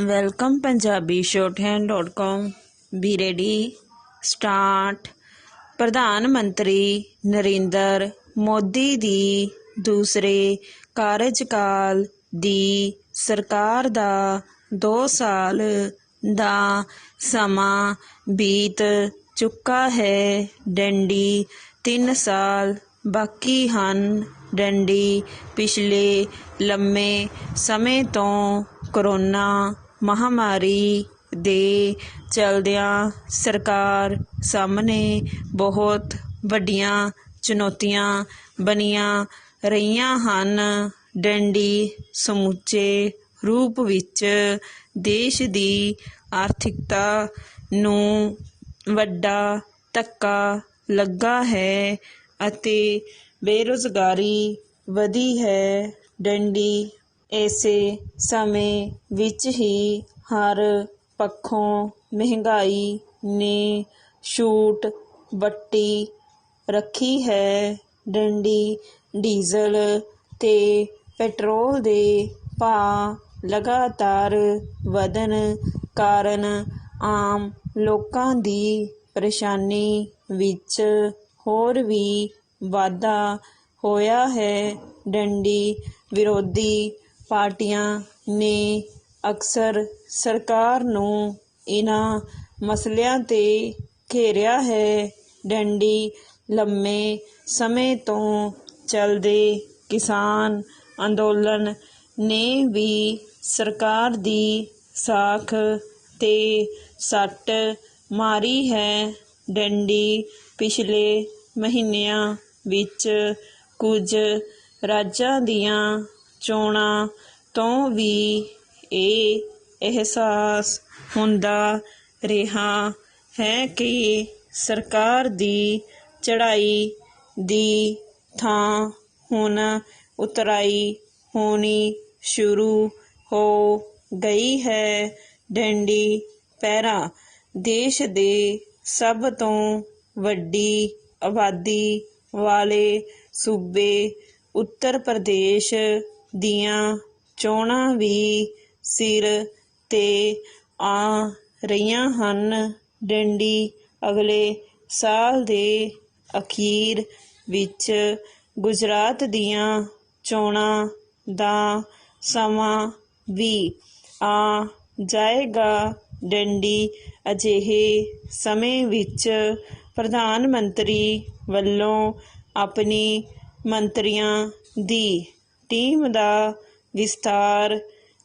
Welcome Punjabi shorthand.com be ready start. प्रधान मंत्री नरेंद्र मोदी दी दूसरे कार्यकाल दी सरकार दा 2 साल दा समा बीत चुका है। डंडी 3 साल बाकी ਹਨ। डंडी पिछले लम्मे समय तो कोरोना महामारी ਦੇ ਚਲਦਿਆਂ ਸਰਕਾਰ ਸਾਹਮਣੇ ਬਹੁਤ ਵੱਡੀਆਂ ਚੁਣੌਤੀਆਂ ਬਣੀਆਂ ਰਹੀਆਂ ਹਨ। ਡੰਡੀ ਸਮੁੱਚੇ ਰੂਪ ਵਿੱਚ ਦੇਸ਼ ਦੀ ਆਰਥਿਕਤਾ ਨੂੰ ਵੱਡਾ ਧੱਕਾ ਲੱਗਾ ਹੈ ਅਤੇ ਬੇਰੁਜ਼ਗਾਰੀ ਵਧੀ ਹੈ। ਡੰਡੀ ਇਸੇ ਸਮੇਂ ਵਿੱਚ ਹੀ ਹਰ ਪੱਖੋਂ ਮਹਿੰਗਾਈ ਨੇ ਛੂਟ ਵੱਟੀ ਰੱਖੀ ਹੈ। ਡੰਡੀ ਡੀਜ਼ਲ ਤੇ ਪੈਟਰੋਲ ਦੇ ਭਾਅ ਲਗਾਤਾਰ ਵਧਣ ਕਾਰਨ ਆਮ ਲੋਕਾਂ ਦੀ ਪਰੇਸ਼ਾਨੀ ਵਿੱਚ ਹੋਰ ਵੀ ਵਾਧਾ ਹੋਇਆ ਹੈ। ਡੰਡੀ ਵਿਰੋਧੀ ਪਾਰਟੀਆਂ ਨੇ ਅਕਸਰ ਸਰਕਾਰ ਨੂੰ ਇਹਨਾਂ ਮਸਲਿਆਂ 'ਤੇ ਘੇਰਿਆ ਹੈ। ਡੰਡੀ ਲੰਮੇ ਸਮੇਂ ਤੋਂ ਚੱਲਦੇ ਕਿਸਾਨ ਅੰਦੋਲਨ ਨੇ ਵੀ ਸਰਕਾਰ ਦੀ ਸਾਖ 'ਤੇ ਸੱਟ ਮਾਰੀ ਹੈ। ਡੰਡੀ ਪਿਛਲੇ ਮਹੀਨਿਆਂ ਵਿੱਚ ਕੁਝ ਰਾਜਾਂ ਦੀਆਂ ਚੋਣਾਂ ਤੋਂ ਵੀ ਇਹ ਅਹਿਸਾਸ ਹੁੰਦਾ ਰਿਹਾ ਹੈ ਕਿ ਸਰਕਾਰ ਦੀ ਚੜ੍ਹਾਈ ਦੀ ਥਾਂ ਹੁਣ ਉਤਰਾਈ ਹੋਣੀ ਸ਼ੁਰੂ ਹੋ ਗਈ ਹੈ। ਡੰਡੀ ਪਹਿਰਾਂ ਦੇਸ਼ ਦੇ ਸਭ ਤੋਂ ਵੱਡੀ ਆਬਾਦੀ ਵਾਲੇ ਸੂਬੇ ਉੱਤਰ ਪ੍ਰਦੇਸ਼ ਦੀਆਂ ਚੋਣਾਂ ਵੀ ਸਿਰ 'ਤੇ ਆ ਰਹੀਆਂ ਹਨ। ਡੰਡੀ ਅਗਲੇ ਸਾਲ ਦੇ ਅਖੀਰ ਵਿੱਚ ਗੁਜਰਾਤ ਦੀਆਂ ਚੋਣਾਂ ਦਾ ਸਮਾਂ ਵੀ ਆ ਜਾਏਗਾ। ਡੰਡੀ ਅਜਿਹੇ ਸਮੇਂ ਵਿੱਚ ਪ੍ਰਧਾਨ ਮੰਤਰੀ ਵੱਲੋਂ ਆਪਣੀ ਮੰਤਰੀਆਂ ਦੀ ਟੀਮ ਦਾ ਵਿਸਥਾਰ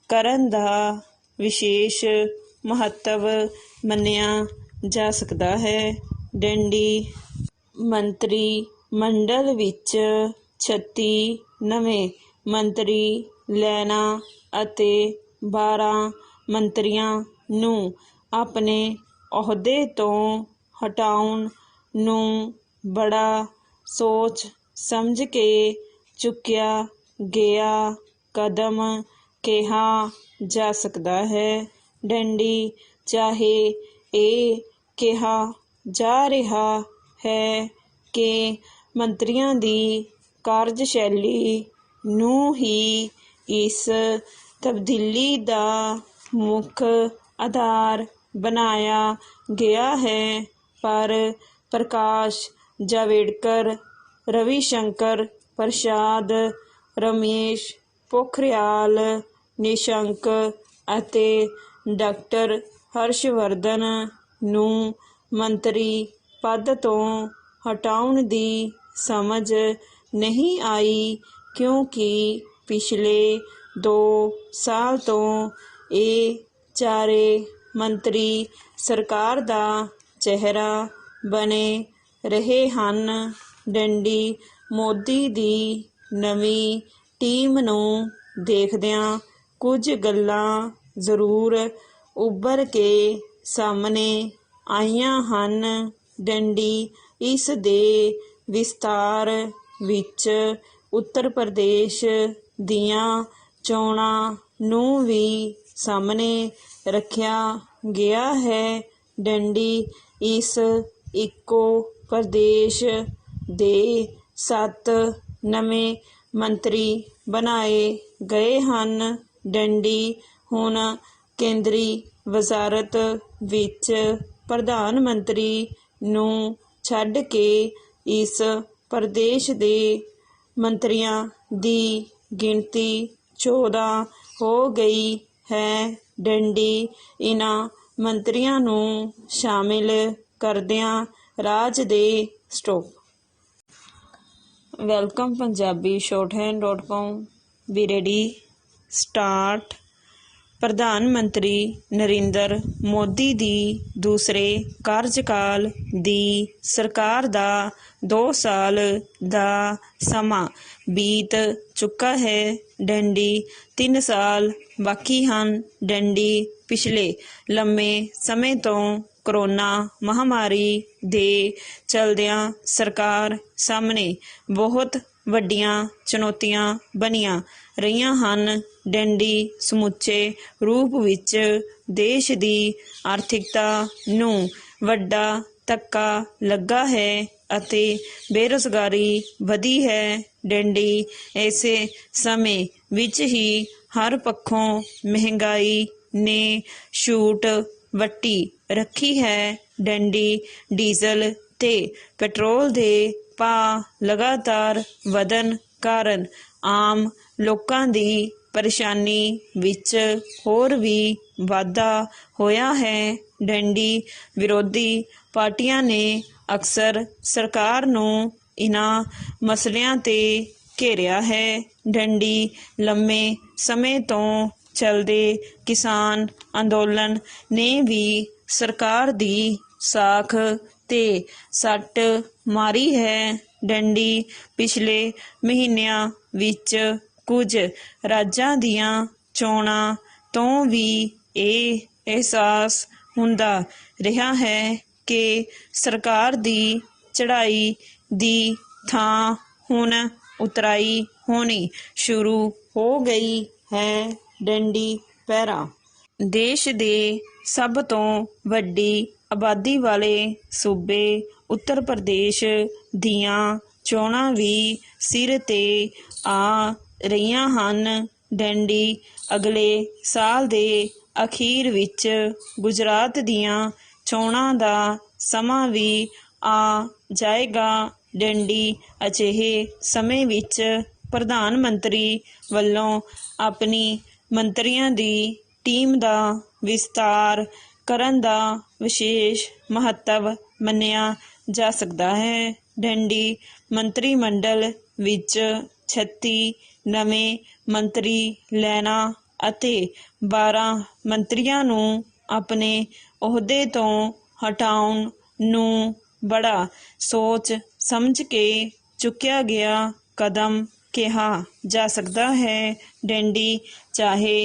ਕਰਨ ਦਾ ਵਿਸ਼ੇਸ਼ ਮਹੱਤਵ ਮੰਨਿਆ ਜਾ ਸਕਦਾ ਹੈ। ਡੰਡੀ ਮੰਤਰੀ ਮੰਡਲ ਵਿੱਚ 36 ਨਵੇਂ ਮੰਤਰੀ ਲੈਣਾ ਅਤੇ 12 ਮੰਤਰੀਆਂ ਨੂੰ ਆਪਣੇ ਅਹੁਦੇ ਤੋਂ ਹਟਾਉਣ ਨੂੰ ਬੜਾ ਸੋਚ ਸਮਝ ਕੇ ਚੁੱਕਿਆ ਗਿਆ ਕਦਮ ਕਿਹਾ ਜਾ ਸਕਦਾ ਹੈ। ਡੰਡੀ ਚਾਹੇ ਇਹ ਕਿਹਾ ਜਾ ਰਿਹਾ ਹੈ ਕਿ ਮੰਤਰੀਆਂ ਦੀ ਕਾਰਜਸ਼ੈਲੀ ਨੂੰ ਹੀ ਇਸ ਤਬਦੀਲੀ ਦਾ ਮੁੱਖ ਆਧਾਰ ਬਣਾਇਆ ਗਿਆ ਹੈ, ਪਰ ਪ੍ਰਕਾਸ਼ ਜਾਵੜੇਕਰ, ਰਵੀ ਸ਼ੰਕਰ ਪ੍ਰਸਾਦ, ਰਮੇਸ਼ ਪੋਖਰਿਆਲ ਨਿਸ਼ੰਕ ਅਤੇ ਡਾਕਟਰ ਹਰਸ਼ਵਰਧਨ ਨੂੰ ਮੰਤਰੀ ਪਦ ਤੋਂ ਹਟਾਉਣ ਦੀ ਸਮਝ ਨਹੀਂ ਆਈ, ਕਿਉਂਕਿ ਪਿਛਲੇ 2 ਸਾਲ ਤੋਂ ਇਹ ਚਾਰੇ ਮੰਤਰੀ ਸਰਕਾਰ ਦਾ ਚਿਹਰਾ ਬਣੇ ਰਹੇ ਹਨ। ਡੰਡੀ ਮੋਦੀ ਦੀ ਨਵੀਂ ਟੀਮ ਨੂੰ ਦੇਖਦਿਆਂ ਕੁਝ ਗੱਲਾਂ ਜ਼ਰੂਰ ਉੱਭਰ ਕੇ ਸਾਹਮਣੇ ਆਈਆਂ ਹਨ। ਡੰਡੀ ਇਸ ਦੇ ਵਿਸਥਾਰ ਵਿੱਚ ਉੱਤਰ ਪ੍ਰਦੇਸ਼ ਦੀਆਂ ਚੋਣਾਂ ਨੂੰ ਵੀ ਸਾਹਮਣੇ ਰੱਖਿਆ ਗਿਆ ਹੈ। ਡੰਡੀ ਇਸ ਇੱਕੋ ਪ੍ਰਦੇਸ਼ ਦੇ 7 ਨਵੇਂ ਮੰਤਰੀ ਬਣਾਏ ਗਏ ਹਨ। ਡੰਡੀ ਹੁਣ ਕੇਂਦਰੀ ਵਜ਼ਾਰਤ ਵਿੱਚ ਪ੍ਰਧਾਨ ਮੰਤਰੀ ਨੂੰ ਛੱਡ ਕੇ ਇਸ ਪ੍ਰਦੇਸ਼ ਦੇ ਮੰਤਰੀਆਂ ਦੀ ਗਿਣਤੀ 14 ਹੋ ਗਈ ਹੈ। ਡੰਡੀ ਇਹਨਾਂ ਮੰਤਰੀਆਂ ਨੂੰ ਸ਼ਾਮਿਲ ਕਰਦਿਆਂ ਰਾਜ ਦੇ ਸਟੋਪ। ਵੈਲਕਮ ਪੰਜਾਬੀ shorthand.com ਵੀ ਰੈਡੀ ਸਟਾਰਟ। ਪ੍ਰਧਾਨ ਮੰਤਰੀ ਨਰਿੰਦਰ ਮੋਦੀ ਦੀ ਦੂਸਰੇ ਕਾਰਜਕਾਲ ਦੀ ਸਰਕਾਰ ਦਾ 2 ਸਾਲ ਦਾ ਸਮਾਂ ਬੀਤ ਚੁੱਕਾ ਹੈ। ਡੰਡੀ 3 ਸਾਲ ਬਾਕੀ ਹਨ। ਡੰਡੀ ਪਿਛਲੇ ਲੰਮੇ ਸਮੇਂ ਤੋਂ ਕਰੋਨਾ ਮਹਾਮਾਰੀ ਦੇ ਚਲਦਿਆਂ ਸਰਕਾਰ ਸਾਹਮਣੇ ਬਹੁਤ ਵੱਡੀਆਂ ਚੁਣੌਤੀਆਂ ਬਣੀਆਂ ਰਹੀਆਂ ਹਨ। ਡੰਡੀ ਸਮੁੱਚੇ ਰੂਪ ਵਿੱਚ ਦੇਸ਼ ਦੀ ਆਰਥਿਕਤਾ ਨੂੰ ਵੱਡਾ ਧੱਕਾ ਲੱਗਾ ਹੈ ਅਤੇ ਬੇਰੁਜ਼ਗਾਰੀ ਵਧੀ ਹੈ। ਡੰਡੀ ਇਸੇ ਸਮੇਂ ਵਿੱਚ ਹੀ ਹਰ ਪੱਖੋਂ ਮਹਿੰਗਾਈ ਨੇ ਛੂਟ ਵੱਟੀ ਰੱਖੀ ਹੈ। ਡੰਡੀ ਡੀਜ਼ਲ ਤੇ ਪੈਟਰੋਲ ਦੇ ਭਾਅ ਲਗਾਤਾਰ ਵਧਣ ਕਾਰਨ ਆਮ ਲੋਕਾਂ ਦੀ ਪਰੇਸ਼ਾਨੀ ਵਿੱਚ ਹੋਰ ਵੀ ਵਾਧਾ ਹੋਇਆ ਹੈ। ਡੰਡੀ ਵਿਰੋਧੀ ਪਾਰਟੀਆਂ ਨੇ ਅਕਸਰ ਸਰਕਾਰ ਨੂੰ ਇਹਨਾਂ ਮਸਲਿਆਂ ਤੇ ਘੇਰਿਆ ਹੈ। ਡੰਡੀ ਲੰਮੇ ਸਮੇਂ ਤੋਂ ਚੱਲਦੇ ਕਿਸਾਨ ਅੰਦੋਲਨ ਨੇ ਵੀ ਸਰਕਾਰ ਦੀ ਸਾਖ ਤੇ ਸੱਟ ਮਾਰੀ ਹੈ। ਡੰਡੀ ਪਿਛਲੇ ਮਹੀਨਿਆਂ ਵਿੱਚ ਕੁਝ ਰਾਜਾਂ ਦੀਆਂ ਚੋਣਾਂ ਤੋਂ ਵੀ ਇਹ ਅਹਿਸਾਸ ਹੁੰਦਾ ਰਿਹਾ ਹੈ ਕਿ ਸਰਕਾਰ ਦੀ ਚੜ੍ਹਾਈ ਦੀ ਥਾਂ ਹੁਣ ਉਤਰਾਈ ਹੋਣੀ ਸ਼ੁਰੂ ਹੋ ਗਈ ਹੈ। ਡੰਡੀ ਪੈਰਾ ਦੇਸ਼ ਦੇ ਸਭ ਤੋਂ ਵੱਡੀ ਆਬਾਦੀ ਵਾਲੇ ਸੂਬੇ ਉੱਤਰ ਪ੍ਰਦੇਸ਼ ਦੀਆਂ ਚੋਣਾਂ ਵੀ ਸਿਰ ਤੇ ਆ ਰਹੀਆਂ ਹਨ। ਡੰਡੀ ਅਗਲੇ ਸਾਲ ਦੇ ਅਖੀਰ ਵਿੱਚ ਗੁਜਰਾਤ ਦੀਆਂ ਚੋਣਾਂ ਦਾ ਸਮਾਂ ਵੀ ਆ ਜਾਏਗਾ। ਡੰਡੀ ਅਜਿਹੇ ਸਮੇਂ ਵਿੱਚ ਪ੍ਰਧਾਨ ਮੰਤਰੀ ਵੱਲੋਂ ਆਪਣੀ ਮੰਤਰੀਆਂ ਦੀ ਟੀਮ ਦਾ ਵਿਸਤਾਰ ਕਰਨ ਦਾ ਵਿਸ਼ੇਸ਼ ਮਹੱਤਵ ਮੰਨਿਆ ਜਾ ਸਕਦਾ ਹੈ। ਡੰਡੀ ਮੰਤਰੀ ਮੰਡਲ ਵਿੱਚ 36 ਨਵੇਂ ਮੰਤਰੀ ਲੈਣਾ ਅਤੇ 12 ਮੰਤਰੀਆਂ ਨੂੰ ਆਪਣੇ ਅਹੁਦੇ ਤੋਂ ਹਟਾਉਣ ਨੂੰ ਬੜਾ ਸੋਚ ਸਮਝ ਕੇ ਚੁੱਕਿਆ ਗਿਆ ਕਦਮ ਕਿਹਾ ਜਾ ਸਕਦਾ ਹੈ। ਡੰਡੀ ਚਾਹੇ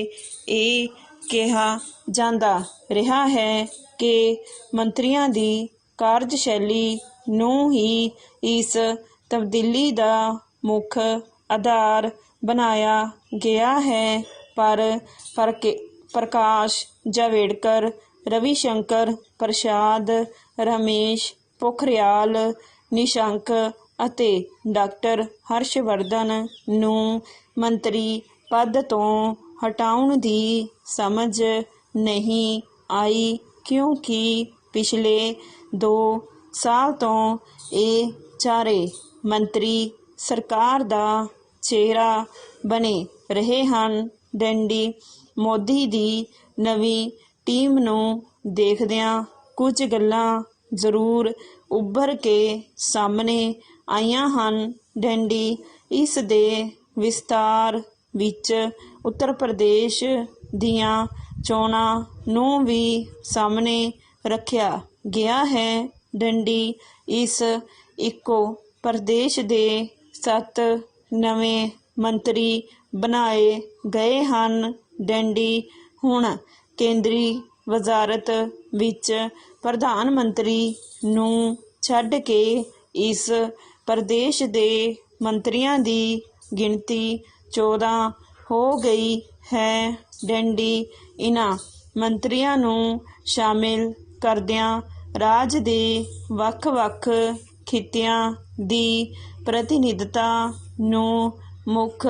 ਇਹ ਕਿਹਾ ਜਾਂਦਾ ਰਿਹਾ ਹੈ ਕਿ ਮੰਤਰੀਆਂ ਦੀ ਕਾਰਜਸ਼ੈਲੀ ਨੂੰ ਹੀ ਇਸ ਤਬਦੀਲੀ ਦਾ ਮੁੱਖ ਆਧਾਰ ਬਣਾਇਆ ਗਿਆ ਹੈ, ਪਰ ਪ੍ਰਕਾਸ਼ ਜਾਵੜੇਕਰ, ਰਵੀ ਸ਼ੰਕਰ ਪ੍ਰਸਾਦ, ਰਮੇਸ਼ ਪੋਖਰਿਆਲ ਨਿਸ਼ੰਕ ਅਤੇ ਡਾਕਟਰ ਹਰਸ਼ਵਰਧਨ ਨੂੰ ਮੰਤਰੀ ਪਦ ਤੋਂ ਹਟਾਉਣ ਦੀ ਸਮਝ ਨਹੀਂ ਆਈ, ਕਿਉਂਕਿ ਪਿਛਲੇ 2 ਸਾਲ ਤੋਂ ਇਹ ਚਾਰੇ ਮੰਤਰੀ ਸਰਕਾਰ ਦਾ ਚਿਹਰਾ ਬਣੇ ਰਹੇ ਹਨ। ਡੰਡੀ ਮੋਦੀ ਦੀ ਨਵੀਂ ਟੀਮ ਨੂੰ ਦੇਖਦਿਆਂ ਕੁਝ ਗੱਲਾਂ ਜ਼ਰੂਰ ਉੱਭਰ ਕੇ ਸਾਹਮਣੇ ਆਈਆਂ ਹਨ। ਡੰਡੀ ਇਸ ਦੇ ਵਿਸਤਾਰ ਵਿੱਚ ਉੱਤਰ ਪ੍ਰਦੇਸ਼ ਦੀਆਂ ਚੋਣਾਂ ਨੂੰ ਵੀ ਸਾਹਮਣੇ ਰੱਖਿਆ ਗਿਆ ਹੈ। ਡੰਡੀ ਇਸ ਇੱਕੋ ਪ੍ਰਦੇਸ਼ ਦੇ 7 ਨਵੇਂ ਮੰਤਰੀ ਬਣਾਏ ਗਏ ਹਨ। ਡੰਡੀ ਹੁਣ ਕੇਂਦਰੀ ਵਜ਼ਾਰਤ ਵਿੱਚ ਪ੍ਰਧਾਨ ਮੰਤਰੀ ਨੂੰ ਛੱਡ ਕੇ ਇਸ ਪ੍ਰਦੇਸ਼ ਦੇ ਮੰਤਰੀਆਂ ਦੀ ਗਿਣਤੀ 14 ਹੋ ਗਈ ਹੈ। ਡੰਡੀ ਇਹਨਾਂ ਮੰਤਰੀਆਂ ਨੂੰ ਸ਼ਾਮਿਲ ਕਰਦਿਆਂ ਰਾਜ ਦੇ ਵੱਖ-ਵੱਖ ਖਿੱਤਿਆਂ ਦੀ ਪ੍ਰਤੀਨਿਧਤਾ ਨੂੰ ਮੁੱਖ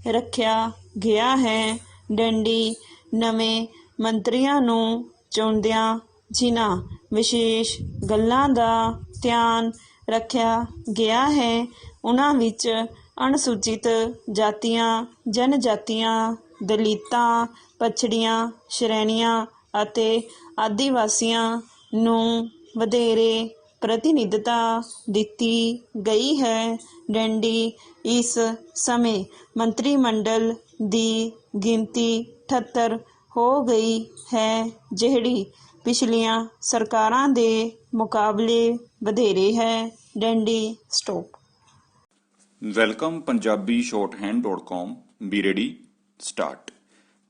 ਰੱਖਿਆ ਗਿਆ ਹੈ। ਡੰਡੀ ਨਵੇਂ ਮੰਤਰੀਆਂ ਨੂੰ ਚੁਣਦਿਆਂ ਜਿਨ੍ਹਾਂ ਵਿਸ਼ੇਸ਼ ਗੱਲਾਂ ਦਾ ਧਿਆਨ ਰੱਖਿਆ ਗਿਆ ਹੈ ਉਹਨਾਂ ਵਿੱਚ ਅਨੁਸੂਚਿਤ ਜਾਤੀਆਂ, ਜਨਜਾਤੀਆਂ, ਦਲਿਤਾਂ, ਪਛੜੀਆਂ ਸ਼੍ਰੇਣੀਆਂ ਅਤੇ ਆਦਿਵਾਸੀਆਂ ਨੂੰ ਵਧੇਰੇ ਪ੍ਰਤੀਨਿਧਤਾ ਦਿੱਤੀ ਗਈ ਹੈ। ਡੰਡੀ ਇਸ ਸਮੇਂ ਮੰਤਰੀ ਮੰਡਲ ਦੀ ਗਿਣਤੀ 78 ਹੋ ਗਈ ਹੈ, ਜਿਹੜੀ ਪਿਛਲੀਆਂ ਸਰਕਾਰਾਂ ਦੇ ਮੁਕਾਬਲੇ ਵਧੇਰੇ ਹੈ। ਡੰਡੀ stop. Welcome Punjabi shorthand.com B ready start.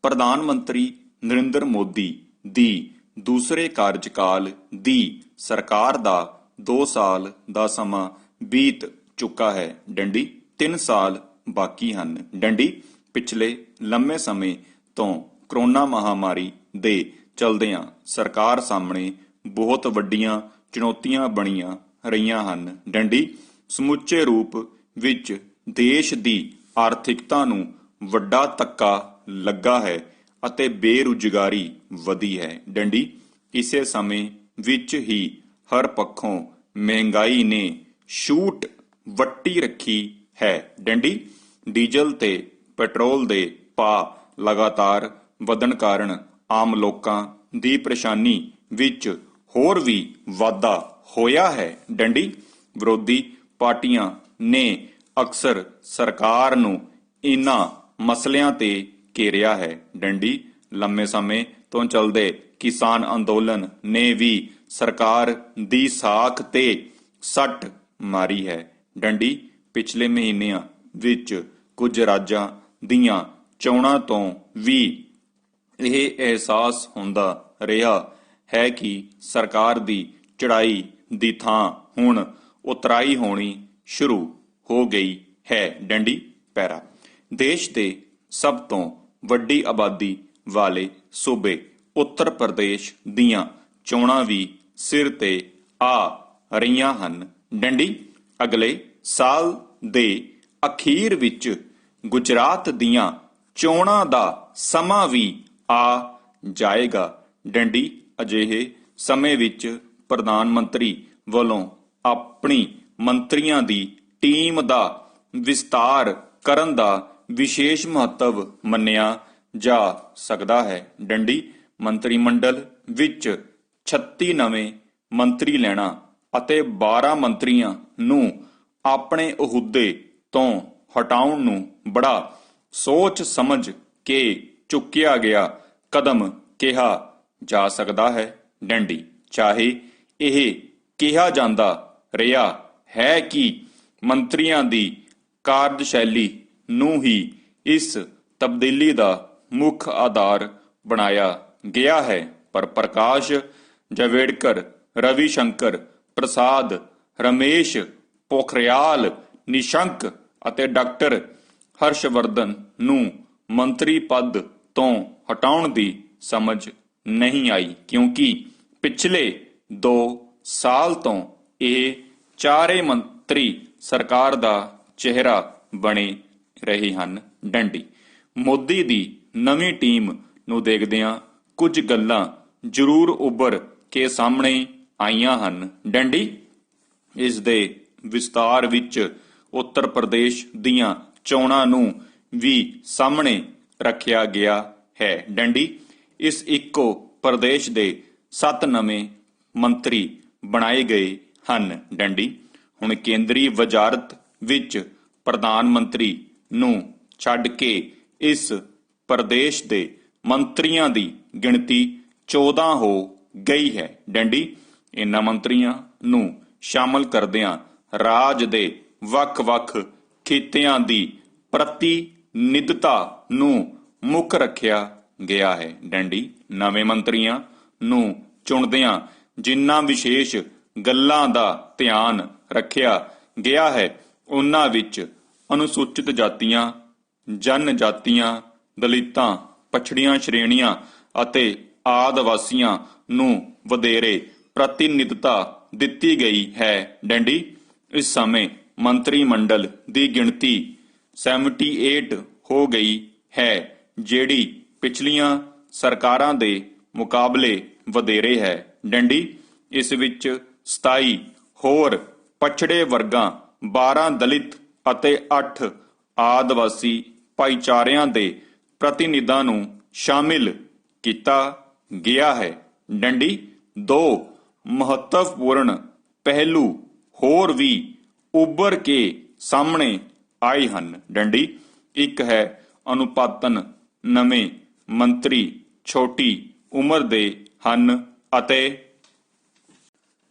ਪ੍ਰਧਾਨ ਮੰਤਰੀ ਨਰਿੰਦਰ ਮੋਦੀ ਦੀ ਦੂਸਰੇ ਕਾਰਜਕਾਲ ਦੀ ਸਰਕਾਰ ਦਾ 2 ਸਾਲ ਦਾ ਸਮਾਂ ਬੀਤ ਚੁੱਕਾ ਹੈ। ਡੰਡੀ 3 ਸਾਲ ਬਾਕੀ ਹਨ। ਡੰਡੀ ਪਿਛਲੇ ਲੰਮੇ ਸਮੇਂ ਤੋਂ ਕਰੋਨਾ ਮਹਾਮਾਰੀ ਦੇ ਚਲਦਿਆਂ ਸਰਕਾਰ ਸਾਹਮਣੇ ਬਹੁਤ ਵੱਡੀਆਂ ਚੁਣੌਤੀਆਂ ਬਣੀਆਂ ਰਹੀਆਂ ਹਨ। ਡੰਡੀ ਸਮੁੱਚੇ ਰੂਪ ਵਿੱਚ ਦੇਸ਼ ਦੀ ਆਰਥਿਕਤਾ ਨੂੰ ਵੱਡਾ ਧੱਕਾ ਲੱਗਾ ਹੈ ਅਤੇ ਬੇਰੁਜ਼ਗਾਰੀ ਵਧੀ ਹੈ। ਡੰਡੀ ਇਸੇ ਸਮੇਂ ਵਿੱਚ ਹੀ ਹਰ ਪੱਖੋਂ ਮਹਿੰਗਾਈ ਨੇ ਛੂਟ ਵੱਟੀ ਰੱਖੀ ਹੈ। ਡੰਡੀ ਡੀਜ਼ਲ ਤੇ ਪੈਟਰੋਲ ਦੇ ਭਾਅ ਲਗਾਤਾਰ ਵਧਣ ਕਾਰਨ ਆਮ ਲੋਕਾਂ ਦੀ ਪਰੇਸ਼ਾਨੀ ਵਿੱਚ ਹੋਰ ਵੀ ਵਾਧਾ ਹੋਇਆ ਹੈ। ਡੰਡੀ ਵਿਰੋਧੀ ਪਾਰਟੀਆਂ ਨੇ ਅਕਸਰ ਸਰਕਾਰ ਨੂੰ ਇਨ੍ਹਾਂ ਮਸਲਿਆਂ ਤੇ ਘੇਰਿਆ ਹੈ। ਡੰਡੀ ਲੰਮੇ ਸਮੇਂ ਤੋਂ ਚੱਲਦੇ ਕਿਸਾਨ ਅੰਦੋਲਨ ਨੇ ਵੀ ਸਰਕਾਰ ਦੀ ਸਾਖ ਤੇ ਸੱਟ ਮਾਰੀ ਹੈ। ਡੰਡੀ ਪਿਛਲੇ ਮਹੀਨਿਆਂ ਵਿੱਚ ਕੁਝ ਰਾਜਾਂ ਦੀਆਂ ਚੋਣਾਂ ਤੋਂ ਵੀ ਇਹ ਅਹਿਸਾਸ ਹੁੰਦਾ ਰਿਹਾ ਹੈ ਕਿ ਸਰਕਾਰ ਦੀ ਚੜ੍ਹਾਈ ਦੀ ਥਾਂ ਹੁਣ ਉਤਰਾਈ ਹੋਣੀ ਸ਼ੁਰੂ ਹੋ ਗਈ ਹੈ। ਡੰਡੀ ਪੈਰਾ ਦੇਸ਼ ਦੇ ਸਭ ਤੋਂ ਵੱਡੀ ਆਬਾਦੀ ਵਾਲੇ ਸੂਬੇ ਉੱਤਰ ਪ੍ਰਦੇਸ਼ ਦੀਆਂ ਚੋਣਾਂ ਵੀ ਸਿਰ ਤੇ ਆ ਰਹੀਆਂ ਹਨ। ਡੰਡੀ ਅਗਲੇ ਸਾਲ ਦੇ ਅਖੀਰ ਵਿੱਚ ਗੁਜਰਾਤ ਦੀਆਂ ਚੋਣਾਂ ਦਾ ਸਮਾਂ ਵੀ ਆ ਜਾਏਗਾ। ਡੰਡੀ ਅਜਿਹੇ ਸਮੇਂ ਵਿੱਚ ਪ੍ਰਧਾਨ ਮੰਤਰੀ ਵੱਲੋਂ ਆਪਣੀ ਮੰਤਰੀਆਂ ਦੀ ਟੀਮ ਦਾ ਵਿਸਤਾਰ ਕਰਨ ਦਾ ਵਿਸ਼ੇਸ਼ ਮਹੱਤਵ ਮੰਨਿਆ ਜਾ ਸਕਦਾ ਹੈ। ਡੰਡੀ ਮੰਤਰੀ ਮੰਡਲ ਵਿੱਚ 36 ਨਵੇਂ ਮੰਤਰੀ ਲੈਣਾ ਅਤੇ 12 ਮੰਤਰੀਆਂ ਨੂੰ ਆਪਣੇ ਅਹੁਦੇ ਤੋਂ ਹਟਾਉਣ ਨੂੰ ਬੜਾ ਸੋਚ ਸਮਝ ਕੇ ਚੁੱਕਿਆ ਗਿਆ ਕਦਮ ਕਿਹਾ ਜਾ ਸਕਦਾ ਹੈ। ਡੰਡੀ ਚਾਹੇ ਇਹ ਕਿਹਾ ਜਾਂਦਾ ਰਿਹਾ ਹੈ ਕਿ ਮੰਤਰੀਆਂ ਦੀ ਕਾਰਜਸ਼ੈਲੀ ਨੂੰ ਹੀ ਇਸ ਤਬਦੀਲੀ ਦਾ ਮੁੱਖ ਆਧਾਰ ਬਣਾਇਆ ਗਿਆ ਹੈ, ਪਰ ਪ੍ਰਕਾਸ਼ ਜਾਵੜੇਕਰ, ਰਵੀ ਸ਼ੰਕਰ ਪ੍ਰਸਾਦ, ਰਮੇਸ਼ ਪੋਖਰਿਆਲ ਨਿਸ਼ੰਕ ਅਤੇ ਡਾਕਟਰ ਹਰਸ਼ਵਰਧਨ ਨੂੰ ਮੰਤਰੀ ਪਦ ਤੋਂ ਹਟਾਉਣ ਦੀ ਸਮਝ ਨਹੀਂ ਆਈ, ਕਿਉਂਕਿ ਪਿਛਲੇ 2 ਸਾਲ ਤੋਂ ਇਹ ਚਾਰੇ ਮੰਤਰੀ ਸਰਕਾਰ ਦਾ ਚਿਹਰਾ ਬਣੇ ਰਹੇ ਹਨ। ਡੰਡੀ ਮੋਦੀ ਦੀ ਨਵੀਂ ਟੀਮ ਨੂੰ ਦੇਖਦਿਆਂ ਕੁਝ ਗੱਲਾਂ ਜ਼ਰੂਰ ਉੱਭਰ ਕੇ ਸਾਹਮਣੇ ਆਈਆਂ ਹਨ। ਡੰਡੀ ਇਸ ਦੇ ਵਿਸਤਾਰ ਵਿੱਚ ਉੱਤਰ ਪ੍ਰਦੇਸ਼ ਦੀਆਂ ਚੋਣਾਂ ਨੂੰ ਵੀ ਸਾਹਮਣੇ ਰੱਖਿਆ ਗਿਆ ਹੈ। ਡੰਡੀ ਇਸ ਇੱਕੋ ਪ੍ਰਦੇਸ਼ ਦੇ 7 ਨਵੇਂ ਮੰਤਰੀ ਬਣਾਏ ਗਏ ਹਨ। ਡੰਡੀ ਹੁਣ ਕੇਂਦਰੀ ਵਜ਼ਾਰਤ ਵਿੱਚ ਪ੍ਰਧਾਨ ਮੰਤਰੀ ਨੂੰ ਛੱਡ ਕੇ ਇਸ ਪ੍ਰਦੇਸ਼ ਦੇ ਮੰਤਰੀਆਂ ਦੀ ਗਿਣਤੀ 14 ਹੋ ਗਈ ਹੈ। ਡੰਡੀ ਇਹਨਾਂ ਮੰਤਰੀਆਂ ਨੂੰ ਸ਼ਾਮਲ ਕਰਦਿਆਂ ਰਾਜ ਦੇ ਵੱਖ-ਵੱਖ ਖਿੱਤਿਆਂ ਦੀ ਪ੍ਰਤੀਨਿਧਤਾ ਨੂੰ ਮੁੱਖ ਰੱਖਿਆ ਗਿਆ ਹੈ। ਡੰਡੀ ਨਵੇਂ ਮੰਤਰੀਆਂ ਨੂੰ ਚੁਣਦਿਆਂ ਜਿਨ੍ਹਾਂ ਵਿਸ਼ੇਸ਼ ਗੱਲਾਂ ਦਾ ਧਿਆਨ ਰੱਖਿਆ ਗਿਆ ਹੈ ਉਹਨਾਂ ਵਿੱਚ ਅਨੁਸੂਚਿਤ ਜਾਤੀਆਂ, ਜਨਜਾਤੀਆਂ, ਦਲਿਤਾਂ, ਪਛੜੀਆਂ ਸ਼੍ਰੇਣੀਆਂ ਅਤੇ ਆਦਿਵਾਸੀਆਂ ਨੂੰ ਵਧੇਰੇ ਪ੍ਰਤੀਨਿਧਤਾ ਦਿੱਤੀ ਗਈ ਹੈ। ਡੰਡੀ ਇਸ ਸਮੇਂ ਮੰਤਰੀ ਮੰਡਲ ਦੀ ਗਿਣਤੀ 78 ਹੋ ਗਈ ਹੈ, ਜਿਹੜੀ ਪਿਛਲੀਆਂ ਸਰਕਾਰਾਂ ਦੇ ਮੁਕਾਬਲੇ ਵਧੇਰੇ ਹੈ। ਡੰਡੀ ਇਸ ਵਿੱਚ 27 ਹੋਰ ਪਛੜੇ ਵਰਗਾਂ, 12 ਦਲਿਤ ਅਤੇ 8 ਆਦਿਵਾਸੀ ਭਾਈਚਾਰਿਆਂ ਦੇ ਪ੍ਰਤੀਨਿਧਾਂ ਨੂੰ ਸ਼ਾਮਿਲ ਕੀਤਾ ਗਿਆ ਹੈ। ਡੰਡੀ 2 ਮਹੱਤਵਪੂਰਨ ਪਹਿਲੂ ਹੋਰ ਵੀ ਉੱਭਰ ਕੇ ਸਾਹਮਣੇ ਆਏ ਹਨ। ਡੰਡੀ 1 ਹੈ ਅਨੁਪਾਤਨ ਨਵੇਂ ਮੰਤਰੀ ਛੋਟੀ ਉਮਰ ਦੇ ਹਨ ਅਤੇ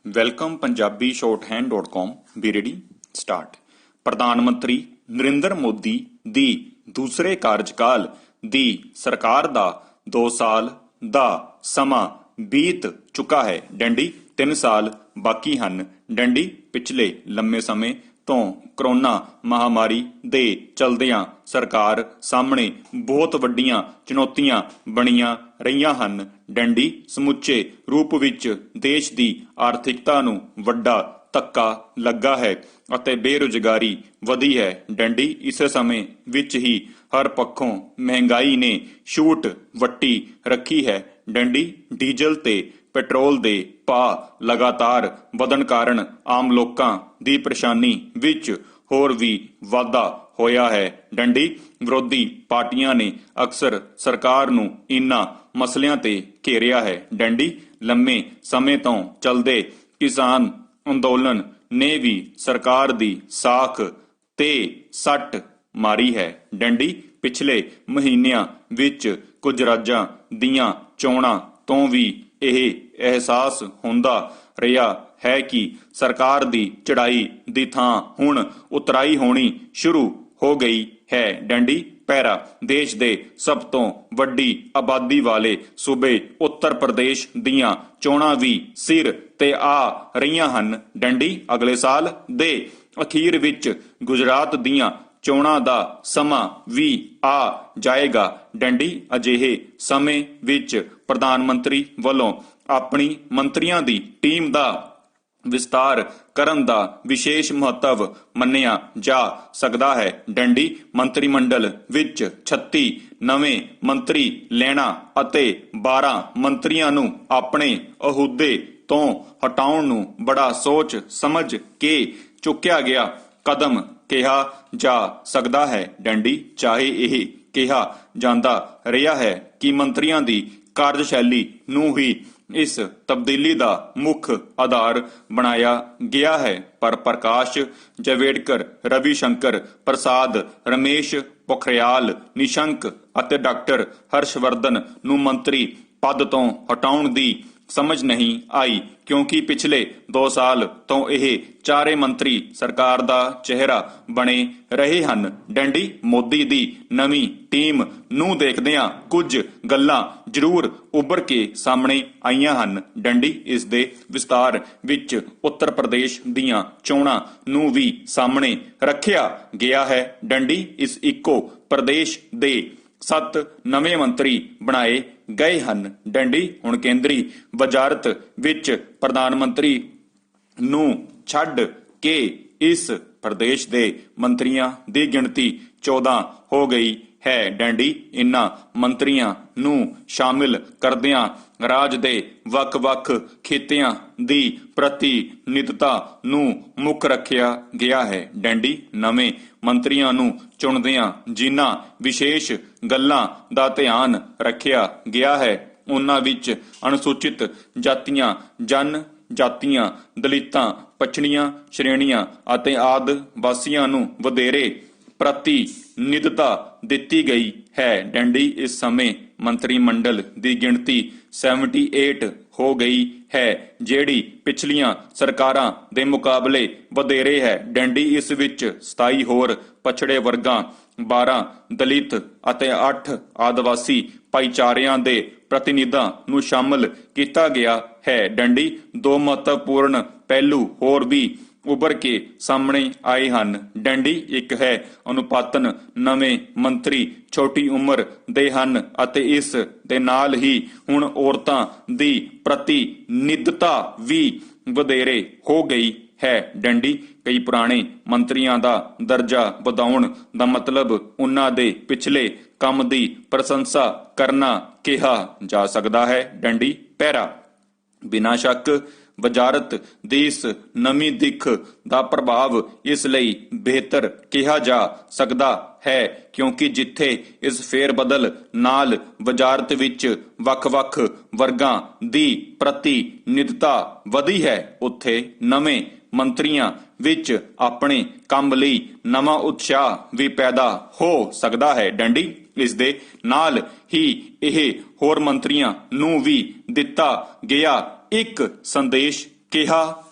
welcome Punjabi shorthand.com B ready start. ਪ੍ਰਧਾਨ ਮੰਤਰੀ ਨਰਿੰਦਰ ਮੋਦੀ ਦੀ ਦੂਸਰੇ ਕਾਰਜਕਾਲ ਦੀ ਸਰਕਾਰ ਦਾ 2 ਸਾਲ ਦਾ ਸਮਾਂ ਬੀਤ ਚੁੱਕਾ ਹੈ। ਡੰਡੀ 3 ਸਾਲ ਬਾਕੀ ਹਨ। ਡੰਡੀ ਪਿਛਲੇ ਲੰਮੇ ਸਮੇਂ ਤੋਂ ਕਰੋਨਾ ਮਹਾਮਾਰੀ ਦੇ ਚਲਦਿਆਂ ਸਰਕਾਰ ਸਾਹਮਣੇ ਬਹੁਤ ਵੱਡੀਆਂ ਚੁਣੌਤੀਆਂ ਬਣੀਆਂ ਰਹੀਆਂ ਹਨ। ਡੰਡੀ ਸਮੁੱਚੇ ਰੂਪ ਵਿੱਚ ਦੇਸ਼ ਦੀ ਆਰਥਿਕਤਾ ਨੂੰ ਵੱਡਾ ਧੱਕਾ ਲੱਗਾ ਹੈ ਅਤੇ ਬੇਰੁਜ਼ਗਾਰੀ ਵਧੀ ਹੈ। ਡੰਡੀ ਇਸ ਸਮੇਂ ਵਿੱਚ ਹੀ ਹਰ ਪੱਖੋਂ ਮਹਿੰਗਾਈ ਨੇ ਛੂਟ ਵੱਟੀ ਰੱਖੀ ਹੈ। ਡੰਡੀ ਡੀਜ਼ਲ ਤੇ ਪੈਟਰੋਲ ਦੇ ਭਾਅ ਲਗਾਤਾਰ ਵਧਣ ਕਾਰਨ ਆਮ ਲੋਕਾਂ ਦੀ ਪਰੇਸ਼ਾਨੀ ਵਿੱਚ ਹੋਰ ਵੀ ਵਾਧਾ ਹੋਇਆ ਹੈ। ਡੰਡੀ ਵਿਰੋਧੀ ਪਾਰਟੀਆਂ ਨੇ ਅਕਸਰ ਸਰਕਾਰ ਨੂੰ ਇਨ੍ਹਾਂ ਮਸਲਿਆਂ ਤੇ ਘੇਰਿਆ ਹੈ। ਡੰਡੀ ਲੰਮੇ ਸਮੇਂ ਤੋਂ ਚੱਲਦੇ ਕਿਸਾਨ ਅੰਦੋਲਨ ਨੇ ਵੀ ਸਰਕਾਰ ਦੀ ਸਾਖ ਤੇ ਸੱਟ ਮਾਰੀ ਹੈ। ਡੰਡੀ ਪਿਛਲੇ ਮਹੀਨਿਆਂ ਵਿੱਚ ਕੁਝ ਰਾਜਾਂ ਦੀਆਂ ਚੋਣਾਂ ਤੋਂ ਵੀ ਇਹ ਅਹਿਸਾਸ ਹੁੰਦਾ ਰਿਹਾ ਹੈ ਕਿ ਸਰਕਾਰ ਦੀ ਚੜ੍ਹਾਈ ਦੀ ਥਾਂ ਹੁਣ ਉਤਰਾਈ ਹੋਣੀ ਸ਼ੁਰੂ ਹੋ ਗਈ ਹੈ। ਡੰਡੀ ਪੈਰਾ ਦੇਸ਼ ਦੇ ਸਭ ਤੋਂ ਵੱਡੀ ਆਬਾਦੀ ਵਾਲੇ ਸੂਬੇ ਉੱਤਰ ਪ੍ਰਦੇਸ਼ ਦੀਆਂ ਚੋਣਾਂ ਵੀ ਸਿਰ ਤੇ ਆ ਰਹੀਆਂ ਹਨ। ਡੰਡੀ ਅਗਲੇ ਸਾਲ ਦੇ ਅਖੀਰ ਵਿੱਚ ਗੁਜਰਾਤ ਦੀਆਂ ਚੋਣਾਂ ਦਾ ਸਮਾਂ ਵੀ ਆ ਜਾਏਗਾ। ਡੰਡੀ ਅਜਿਹੇ ਸਮੇਂ ਵਿੱਚ ਪ੍ਰਧਾਨ ਮੰਤਰੀ ਵੱਲੋਂ ਆਪਣੀ ਮੰਤਰੀਆਂ ਦੀ ਟੀਮ ਦਾ ਵਿਸਤਾਰ ਕਰਨ ਦਾ ਵਿਸ਼ੇਸ਼ ਮਹੱਤਵ ਮੰਨਿਆ ਜਾ ਸਕਦਾ ਹੈ। ਡੰਡੀ ਮੰਤਰੀ ਮੰਡਲ ਵਿੱਚ 36 ਨਵੇਂ ਮੰਤਰੀ ਲੈਣਾ ਅਤੇ 12 ਮੰਤਰੀਆਂ ਨੂੰ ਆਪਣੇ ਅਹੁਦੇ ਤੋਂ ਹਟਾਉਣ ਨੂੰ ਬੜਾ ਸੋਚ ਸਮਝ ਕੇ ਚੁੱਕਿਆ ਗਿਆ ਕਦਮ ਕਿਹਾ ਜਾ ਸਕਦਾ ਹੈ। ਡੰਡੀ ਚਾਹੇ ਇਹ ਕਿਹਾ ਜਾਂਦਾ ਰਿਹਾ ਹੈ ਕਿ ਮੰਤਰੀਆਂ ਦੀ ਕਾਰਜਸ਼ੈਲੀ ਨੂੰ ਹੀ ਇਸ ਤਬਦੀਲੀ ਦਾ ਮੁੱਖ ਆਧਾਰ ਬਣਾਇਆ ਗਿਆ ਹੈ, ਪਰ ਪ੍ਰਕਾਸ਼ ਜਾਵੜੇਕਰ, ਰਵੀ ਸ਼ੰਕਰ ਪ੍ਰਸਾਦ, ਰਮੇਸ਼ ਪੋਖਰਿਆਲ ਨਿਸ਼ੰਕ ਅਤੇ ਡਾਕਟਰ ਹਰਸ਼ਵਰਧਨ ਨੂੰ ਮੰਤਰੀ ਪਦ ਤੋਂ ਹਟਾਉਣ ਦੀ ਸਮਝ ਨਹੀਂ ਆਈ ਕਿਉਂਕਿ ਪਿਛਲੇ 2 ਸਾਲ ਤੋਂ ਇਹ ਚਾਰੇ ਮੰਤਰੀ ਸਰਕਾਰ ਦਾ ਚਿਹਰਾ ਬਣੇ ਰਹੇ ਹਨ। ਡੰਡੀ ਮੋਦੀ ਦੀ ਨਵੀਂ ਟੀਮ ਨੂੰ ਦੇਖਦਿਆਂ ਕੁਝ ਗੱਲਾਂ ਜ਼ਰੂਰ ਉੱਭਰ ਕੇ ਸਾਹਮਣੇ ਆਈਆਂ ਹਨ। ਡੰਡੀ ਇਸ ਦੇ ਵਿਸਤਾਰ ਵਿੱਚ ਉੱਤਰ ਪ੍ਰਦੇਸ਼ ਦੀਆਂ ਚੋਣਾਂ ਨੂੰ ਵੀ ਸਾਹਮਣੇ ਰੱਖਿਆ ਗਿਆ ਹੈ। ਡੰਡੀ ਇਸ ਇੱਕੋ ਪ੍ਰਦੇਸ਼ ਦੇ 7 ਨਵੇਂ ਮੰਤਰੀ ਬਣਾਏ ਗਏ ਹਨ। ਡੰਡੀ ਹੁਣ ਕੇਂਦਰੀ ਵਜ਼ਾਰਤ ਵਿੱਚ ਪ੍ਰਧਾਨ ਮੰਤਰੀ ਨੂੰ ਛੱਡ ਕੇ ਇਸ ਪ੍ਰਦੇਸ਼ ਦੇ ਮੰਤਰੀਆਂ ਦੀ ਗਿਣਤੀ 14 ਹੋ ਗਈ ਹੈ। ਡੰਡੀ ਇਨ੍ਹਾਂ ਮੰਤਰੀਆਂ ਨੂੰ ਸ਼ਾਮਿਲ ਕਰਦਿਆਂ ਰਾਜ ਦੇ ਵੱਖ-ਵੱਖ ਖਿੱਤਿਆਂ ਦੀ ਪ੍ਰਤੀਨਿਧਤਾ ਨੂੰ ਮੁੱਖ ਰੱਖਿਆ ਗਿਆ ਹੈ। ਡੰਡੀ ਨਵੇਂ ਮੰਤਰੀਆਂ ਨੂੰ ਚੁਣਦਿਆਂ ਜਿਨ੍ਹਾਂ ਵਿਸ਼ੇਸ਼ ਗੱਲਾਂ ਦਾ ਧਿਆਨ ਰੱਖਿਆ ਗਿਆ ਹੈ ਉਹਨਾਂ ਵਿੱਚ ਅਨੁਸੂਚਿਤ ਜਾਤੀਆਂ, ਜਨ ਜਾਤੀਆਂ, ਦਲਿਤਾਂ, ਪਛੜੀਆਂ ਸ਼੍ਰੇਣੀਆਂ ਅਤੇ ਆਦਿਵਾਸੀਆਂ ਨੂੰ ਵਧੇਰੇ ਪ੍ਰਤੀਨਿਧਤਾ ਦਿੱਤੀ ਗਈ ਹੈ। ਡੰਡੀ ਇਸ ਸਮੇਂ ਮੰਤਰੀ ਮੰਡਲ ਦੀ ਗਿਣਤੀ 78 ਹੋ ਗਈ ਹੈ ਜਿਹੜੀ ਪਿਛਲੀਆਂ ਸਰਕਾਰਾਂ ਦੇ ਮੁਕਾਬਲੇ ਵਧੇਰੇ ਹੈ। ਡੰਡੀ ਇਸ ਵਿੱਚ 27 ਹੋਰ ਪਛੜੇ ਵਰਗਾਂ, 12 ਦਲਿਤ ਅਤੇ 8 ਆਦਿਵਾਸੀ ਭਾਈਚਾਰਿਆਂ ਦੇ ਪ੍ਰਤੀਨਿਧਾਂ ਨੂੰ ਸ਼ਾਮਲ ਕੀਤਾ ਗਿਆ ਹੈ। ਡੰਡੀ 2 ਮਹੱਤਵਪੂਰਨ ਪਹਿਲੂ ਹੋਰ ਵੀ ਉੱਭਰ ਕੇ ਸਾਹਮਣੇ ਆਏ ਹਨ। ਡੰਡੀ 1 ਹੈ ਅਨੁਪਾਤਨ ਨਵੇਂ ਮੰਤਰੀ ਛੋਟੀ ਉਮਰ ਦੇ ਹਨ ਅਤੇ ਇਸ ਦੇ ਨਾਲ ਹੀ ਹੁਣ ਔਰਤਾਂ ਦੀ ਪ੍ਰਤੀਨਿਧਤਾ ਵੀ ਵਧੇਰੇ ਹੋ ਗਈ ਹੈ। ਡੰਡੀ ਕਈ ਪੁਰਾਣੇ ਮੰਤਰੀਆਂ ਦਾ ਦਰਜਾ ਵਧਾਉਣ ਦਾ ਮਤਲਬ ਉਹਨਾਂ ਦੇ ਪਿਛਲੇ ਕੰਮ ਦੀ ਪ੍ਰਸ਼ੰਸਾ ਕਰਨਾ ਕਿਹਾ ਜਾ ਸਕਦਾ ਹੈ। ਡੰਡੀ ਪਹਿਰਾ। ਬਿਨਾਂ ਸ਼ੱਕ ਵਜ਼ਾਰਤ ਦੀ ਇਸ ਨਵੀਂ ਦਿੱਖ ਦਾ ਪ੍ਰਭਾਵ ਇਸ ਲਈ ਬਿਹਤਰ ਕਿਹਾ ਜਾ ਸਕਦਾ ਹੈ ਕਿਉਂਕਿ ਜਿੱਥੇ ਇਸ ਫੇਰ-ਬਦਲ ਨਾਲ ਵਜ਼ਾਰਤ ਵਿੱਚ ਵੱਖ-ਵੱਖ ਵਰਗਾਂ ਦੀ ਪ੍ਰਤੀਨਿਧਤਾ ਵਧੀ ਹੈ, ਉੱਥੇ ਨਵੇਂ ਮੰਤਰੀਆਂ ਵਿੱਚ ਆਪਣੇ ਕੰਮ ਲਈ ਨਵਾਂ ਉਤਸ਼ਾਹ ਵੀ ਪੈਦਾ ਹੋ ਸਕਦਾ ਹੈ। ਡੰਡੀ। ਇਸ ਦੇ ਨਾਲ ਹੀ ਇਹ ਹੋਰ ਮੰਤਰੀਆਂ ਨੂੰ ਵੀ ਦਿੱਤਾ ਗਿਆ ਇੱਕ ਸੰਦੇਸ਼ ਕਿਹਾ